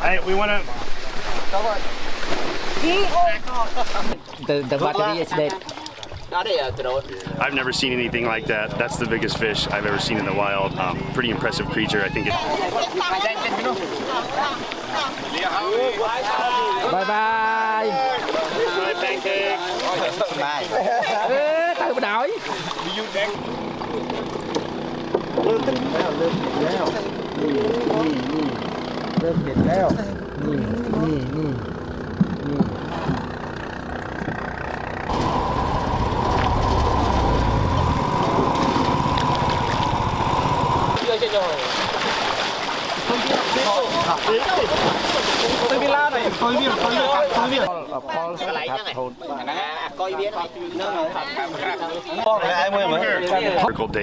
Hey, we want to. The battery is dead. I've never seen anything like that. That's the biggest fish I've ever seen in the wild. Pretty impressive creature. I think it. Bye bye. Bye, pancake. Bye. Tới đói. ริ่มเห็นแล้วนี่เริ่มเห็นแล้วนี่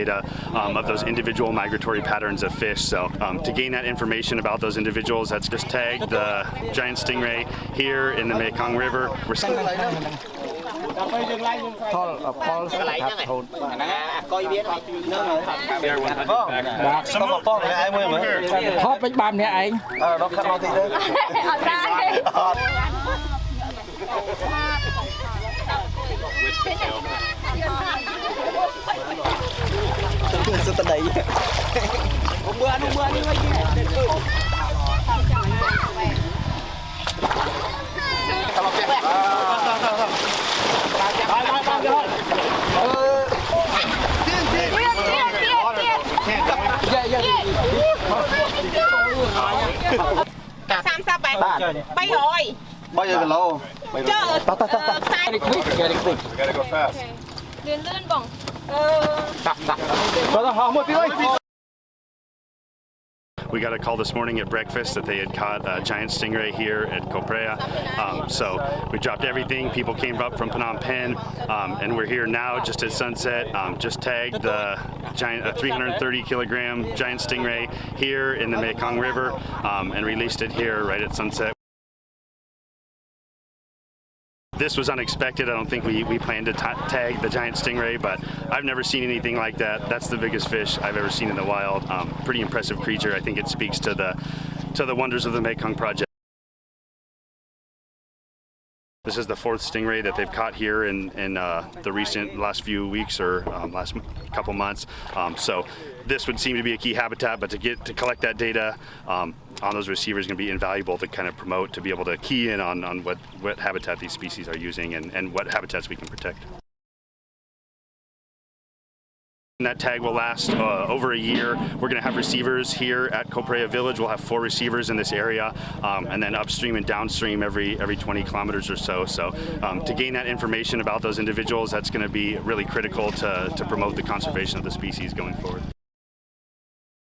Data of those individual migratory patterns of fish. So to gain that information about those individuals, that's just tagged the giant stingray here in the Mekong River. We're Bay rồi. Bao giờ lâu? Chờ. Gotta go fast. Lươn bỏng. We got a call this morning at breakfast that they had caught a giant stingray here at Coprea. So we dropped everything. People came up from Phnom Penh, and we're here now just at sunset. Just tagged the giant 330 kilogram giant stingray here in the Mekong River, and released it here right at sunset. This was unexpected. I don't think we planned to tag the giant stingray, but I've never seen anything like that. That's the biggest fish I've ever seen in the wild. Pretty impressive creature. I think it speaks to the wonders of the Mekong project. This is the fourth stingray that they've caught here in the last few weeks or last couple months. So this would seem to be a key habitat, but to collect that data on those receivers is going to be invaluable to kind of promote, to be able to key in on what habitat these species are using and what habitats we can protect. And that tag will last over a year. We're going to have receivers here at Coprea Village. We'll have 4 receivers in this area, and then upstream and downstream every 20 kilometers or so. So to gain that information about those individuals, that's going to be really critical to promote the conservation of the species going forward.